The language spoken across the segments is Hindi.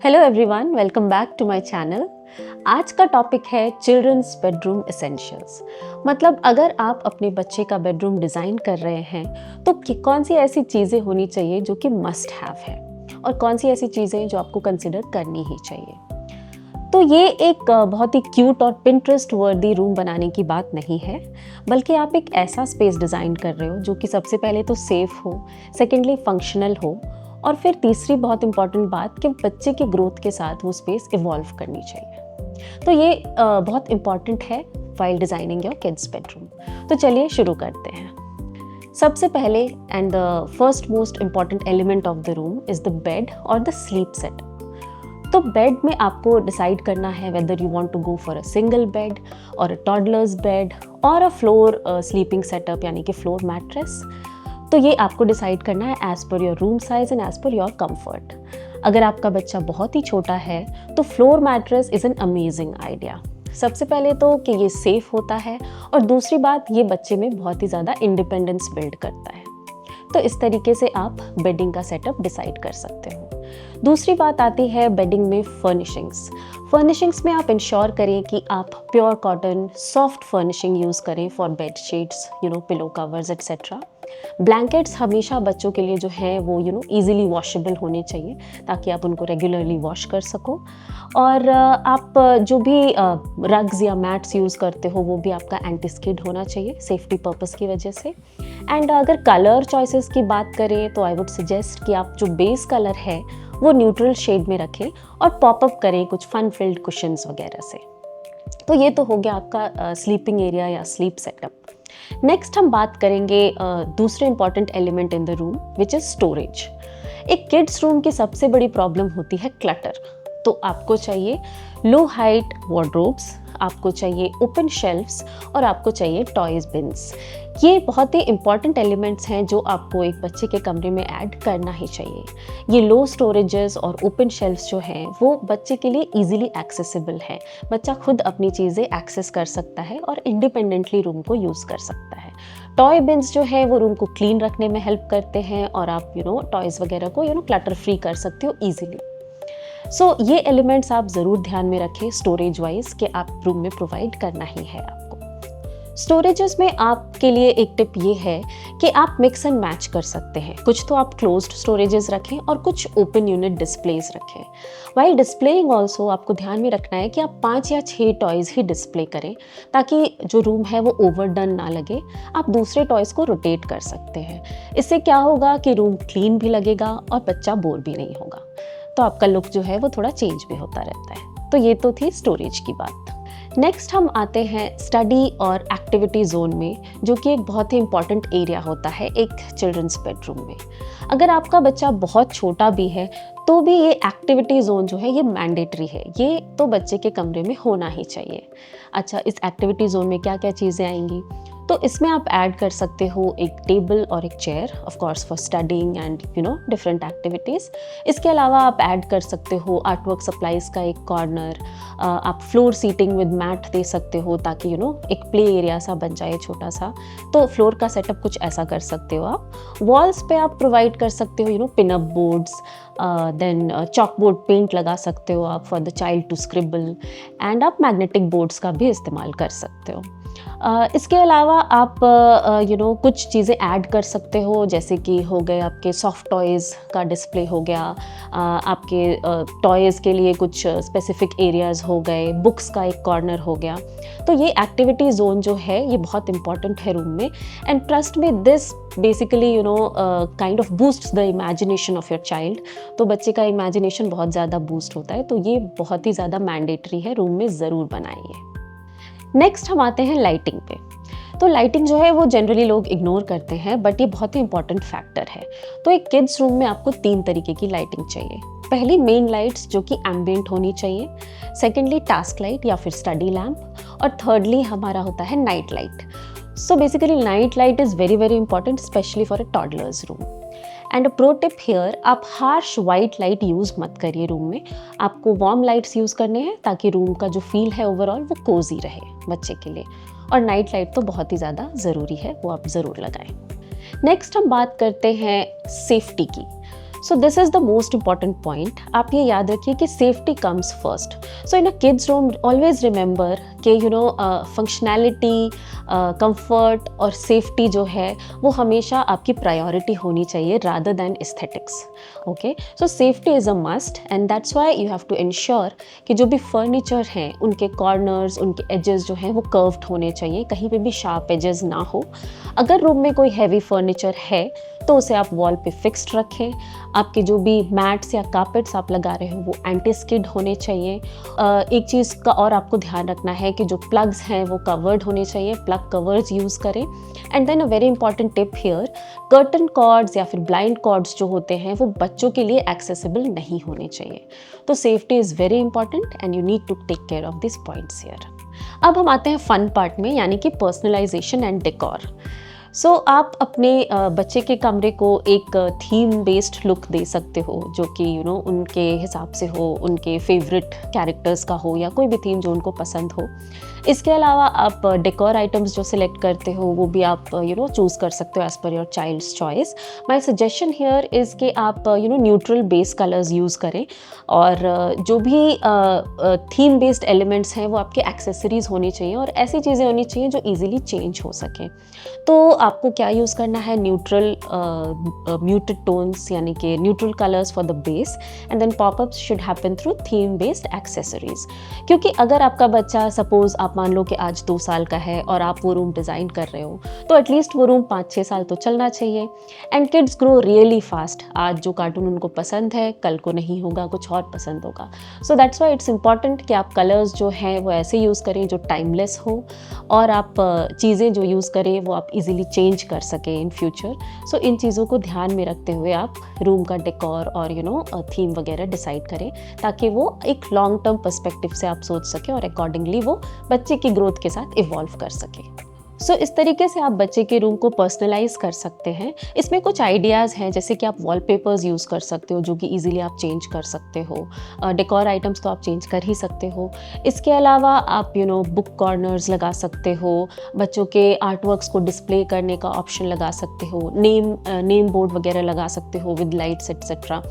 Hello everyone, welcome back to my channel. आज का टॉपिक है चिल्ड्रंस बेडरूम एसेंशियल्स। मतलब अगर आप अपने बच्चे का बेडरूम डिज़ाइन कर रहे हैं तो कौन सी ऐसी चीज़ें होनी चाहिए जो कि मस्ट हैव है और कौन सी ऐसी चीज़ें जो आपको कंसिडर करनी ही चाहिए। तो ये एक बहुत ही क्यूट और पिंटरेस्ट वर्दी रूम बनाने की बात नहीं है, बल्कि आप एक ऐसा स्पेस डिज़ाइन कर रहे हो जो कि सबसे पहले तो सेफ़ हो, सेकेंडली फंक्शनल हो, और फिर तीसरी बहुत इंपॉर्टेंट बात कि बच्चे के ग्रोथ के साथ वो स्पेस इवॉल्व करनी चाहिए। तो ये बहुत इंपॉर्टेंट है while designing your kids bedroom. तो चलिए शुरू करते हैं। सबसे पहले and the first most important element of the room is the bed और द स्लीप सेट। तो बेड में आपको डिसाइड करना है whether you want to go for a single bed और अ टॉडलर्स बेड और अ फ्लोर स्लीपिंग सेटअप यानी कि फ्लोर मैट्रेस। तो ये आपको डिसाइड करना है as per your room size and as per your comfort. अगर आपका बच्चा बहुत ही छोटा है तो floor mattress is an amazing idea. सबसे पहले तो कि ये सेफ़ होता है और दूसरी बात ये बच्चे में बहुत ही ज़्यादा इंडिपेंडेंस बिल्ड करता है। तो इस तरीके से आप बेडिंग का सेटअप डिसाइड कर सकते हो। दूसरी बात आती है बेडिंग में फर्निशिंग्स में आप इंश्योर करें कि आप pure cotton soft furnishing use करें for bed sheets, pillow covers etcetera. Blankets हमेशा बच्चों के लिए जो है वो ईजिली वॉशेबल होने चाहिए ताकि आप उनको रेगुलरली वॉश कर सको। और आप जो भी रग्स या मैट्स यूज़ करते हो वो भी आपका एंटी स्किड होना चाहिए सेफ्टी पर्पस की वजह से। एंड अगर कलर चॉइसेस की बात करें तो आई वुड सजेस्ट कि आप जो बेस कलर है वो न्यूट्रल शेड में रखें और पॉपअप करें कुछ फन फिल्ड कुशन्स वगैरह से। तो ये तो हो गया आपका स्लीपिंग एरिया या स्लीप सेटअप। नेक्स्ट हम बात करेंगे दूसरे important element in the room which is storage. एक किड्स रूम की सबसे बड़ी प्रॉब्लम होती है क्लटर। तो आपको चाहिए लो हाइट वार्डरोब्स, आपको चाहिए ओपन शेल्फ्स और आपको चाहिए टॉयज बिन्स। ये बहुत ही इंपॉर्टेंट एलिमेंट्स हैं जो आपको एक बच्चे के कमरे में ऐड करना ही चाहिए। ये लो स्टोरेजेस और ओपन शेल्फ्स जो हैं वो बच्चे के लिए इजीली एक्सेसिबल हैं। बच्चा खुद अपनी चीज़ें एक्सेस कर सकता है और इंडिपेंडेंटली रूम को यूज़ कर सकता है। टॉय बिन्स जो है वो रूम को क्लीन रखने में हेल्प करते हैं और आप टॉयज़ वगैरह को क्लटर फ्री कर सकते हो ईजिली। सो ये एलिमेंट्स आप ज़रूर ध्यान में रखें स्टोरेज वाइज कि आप रूम में प्रोवाइड करना ही है आपको। स्टोरेजेस में आपके लिए एक टिप ये है कि आप मिक्स एंड मैच कर सकते हैं। कुछ तो आप क्लोज्ड स्टोरेजेस रखें और कुछ ओपन यूनिट डिस्प्लेस रखें। वाइल डिस्प्लेइंग ऑल्सो आपको ध्यान में रखना है कि आप 5 या 6 टॉयज़ ही डिस्प्ले करें ताकि जो रूम है वो ओवरडन ना लगे। आप दूसरे टॉयज़ को रोटेट कर सकते हैं। इससे क्या होगा कि रूम क्लीन भी लगेगा और बच्चा बोर भी नहीं होगा। तो आपका लुक जो है वो थोड़ा चेंज भी होता रहता है। तो ये तो थी स्टोरेज की बात। नेक्स्ट हम आते हैं स्टडी और एक्टिविटी जोन में, जो कि एक बहुत ही इंपॉर्टेंट एरिया होता है एक चिल्ड्रंस बेडरूम में। अगर आपका बच्चा बहुत छोटा भी है तो भी ये एक्टिविटी जोन जो है ये मैंडेटरी है, ये तो बच्चे के कमरे में होना ही चाहिए। अच्छा, इस एक्टिविटी जोन में क्या क्या चीज़ें आएंगी? तो इसमें आप ऐड कर सकते हो एक टेबल और एक chair, of course for studying and different activities. इसके अलावा आप ऐड कर सकते हो आर्टवर्क सप्लाइज का एक कॉर्नर। आप फ्लोर सीटिंग विद मैट दे सकते हो ताकि एक प्ले एरिया सा बन जाए छोटा सा। तो फ्लोर का सेटअप कुछ ऐसा कर सकते हो आप। वॉल्स पे आप प्रोवाइड कर सकते हो pin up boards, then chalkboard paint लगा सकते हो आप for the child to scribble. And आप मैग्नेटिक बोर्ड्स का भी इस्तेमाल कर सकते हो। इसके अलावा आप कुछ चीज़ें ऐड कर सकते हो, जैसे कि हो गए आपके सॉफ्ट टॉयज़ का डिस्प्ले हो गया, आपके टॉयज़ के लिए कुछ स्पेसिफिक एरियाज़ हो गए, बुक्स का एक कॉर्नर हो गया। तो ये एक्टिविटी जोन जो है ये बहुत इंपॉर्टेंट है रूम में। And trust me, this basically kind of boosts the imagination of your child. तो बच्चे का इमेजिनेशन बहुत ज़्यादा बूस्ट होता है। तो ये बहुत ही ज़्यादा मैंडेटरी है, रूम में ज़रूर बनाइए। नेक्स्ट हम आते हैं लाइटिंग पे। तो लाइटिंग जो है वो जनरली लोग इग्नोर करते हैं, बट ये बहुत ही इंपॉर्टेंट फैक्टर है। तो एक किड्स रूम में आपको 3 तरीके की लाइटिंग चाहिए। पहली मेन लाइट्स जो कि एम्बिएंट होनी चाहिए, सेकेंडली टास्क लाइट या फिर स्टडी लैम्प, और थर्डली हमारा होता है night light. So basically night light is very very important specially for a toddlers room. And pro tip here, आप हार्श वाइट लाइट यूज़ मत करिए रूम में। आपको वार्म लाइट्स यूज़ करने हैं ताकि रूम का जो फील है ओवरऑल वो कोजी रहे बच्चे के लिए। और नाइट लाइट तो बहुत ही ज़्यादा ज़रूरी है, वो आप ज़रूर लगाएं। नेक्स्ट हम बात करते हैं सेफ्टी की। So this is the most important point. आप ये याद रखिए कि safety comes first. So in a kids room always remember कि फंक्शनैलिटी, कंफर्ट और सेफ्टी जो है वो हमेशा आपकी प्रायोरिटी होनी चाहिए rather than aesthetics. Okay, so safety is a must and that's why you have to ensure कि जो भी फर्नीचर हैं उनके कॉर्नर्स, उनके एजेस जो हैं वो कर्व्ड होने चाहिए, कहीं पे भी शार्प एजेस ना हो। अगर रूम में कोई हैवी फर्नीचर है तो उसे आप वॉल पे फिक्स्ड रखें। आपके जो भी मैट्स या कारपेट्स आप लगा रहे हो वो एंटी स्किड होने चाहिए। एक चीज़ का और आपको ध्यान रखना है कि जो प्लग्स हैं वो कवर्ड होने चाहिए, प्लग कवर्स यूज़ करें। And then a very important tip here, curtain cords या फिर ब्लाइंड कॉर्ड्स जो होते हैं वो बच्चों के लिए एक्सेसिबल नहीं होने चाहिए। तो safety is very important and you need to take care of this points here. अब हम आते हैं फन पार्ट में, यानी कि पर्सनलाइजेशन एंड डेकोर। सो आप अपने बच्चे के कमरे को एक थीम बेस्ड लुक दे सकते हो, जो कि उनके हिसाब से हो, उनके फेवरेट कैरेक्टर्स का हो या कोई भी थीम जो उनको पसंद हो। इसके अलावा आप डेकोर आइटम्स जो सिलेक्ट करते हो वो भी आप चूज़ कर सकते हो as per your child's choice. My suggestion here is कि आप न्यूट्रल बेस कलर्स यूज़ करें और जो भी थीम बेस्ड एलिमेंट्स हैं वो आपके एक्सेसरीज़ होनी चाहिए और ऐसी चीज़ें होनी चाहिए जो ईजिली चेंज हो सकें। तो आपको क्या यूज़ करना है, न्यूट्रल म्यूटेड टोन्स यानी कि neutral colours for the base and then popups should happen through theme based accessories. क्योंकि अगर आपका बच्चा सपोज आप मान लो कि आज 2 साल का है और आप वो रूम डिज़ाइन कर रहे हो तो एटलीस्ट वो रूम 5-6 साल तो चलना चाहिए। And kids grow really fast. आज जो कार्टून उनको पसंद है कल को नहीं होगा, कुछ और पसंद होगा। So that's why it's important कि आप कलर्स जो हैं वो ऐसे यूज़ करें जो टाइमलेस हो और आप चीज़ें जो यूज़ करें वो आप इजीली चेंज कर सकें इन फ्यूचर। सो इन चीज़ों को ध्यान में रखते हुए आप रूम का डेकोर और थीम वगैरह डिसाइड करें ताकि वो एक लॉन्ग टर्म पर्सपेक्टिव से आप सोच सकें और अकॉर्डिंगली वो बच्चे की ग्रोथ के साथ इवॉल्व कर सके। सो इस तरीके से आप बच्चे के रूम को पर्सनलाइज कर सकते हैं। इसमें कुछ आइडियाज़ हैं, जैसे कि आप वॉलपेपर्स यूज़ कर सकते हो जो कि इजीली आप चेंज कर सकते हो। डेकोर आइटम्स तो आप चेंज कर ही सकते हो। इसके अलावा आप बुक कॉर्नर्स लगा सकते हो, बच्चों के आर्टवर्क्स को डिस्प्ले करने का ऑप्शन लगा सकते हो, नेम बोर्ड वगैरह लगा सकते हो विद लाइट्स एट्सेट्रा।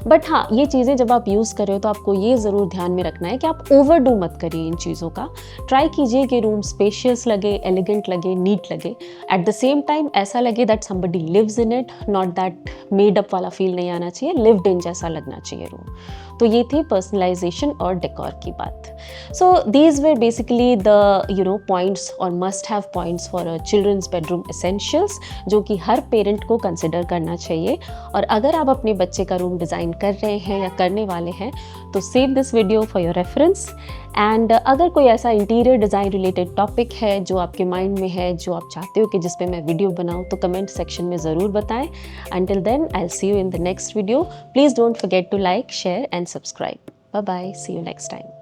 बट हाँ, ये चीज़ें जब आप यूज़ कर रहे हो तो आपको ये ज़रूर ध्यान में रखना है कि आप ओवरडू मत करिए इन चीज़ों का। ट्राई कीजिए कि रूम स्पेशियस लगे, एलिगेंट लगे, नीट लगे। एट द सेम टाइम ऐसा लगे that somebody lives in it, not that made up वाला फील नहीं आना चाहिए, लिव्ड इन जैसा लगना चाहिए रूम। तो ये थी पर्सनलाइजेशन और डेकोर की बात। So these were basically the points और must have points for a children's bedroom essentials जो कि हर पेरेंट को कंसिडर करना चाहिए। और अगर आप अपने बच्चे का रूम डिज़ाइन कर रहे हैं या करने वाले हैं तो save this video for your reference. And अगर कोई ऐसा इंटीरियर डिज़ाइन रिलेटेड टॉपिक है जो आपके माइंड में है, जो आप चाहते हो कि जिस पे मैं वीडियो बनाऊं, तो कमेंट सेक्शन में ज़रूर बताएं। Until then, I'll see you in the next video. Please don't forget to like, share and subscribe. Bye bye. See you next time.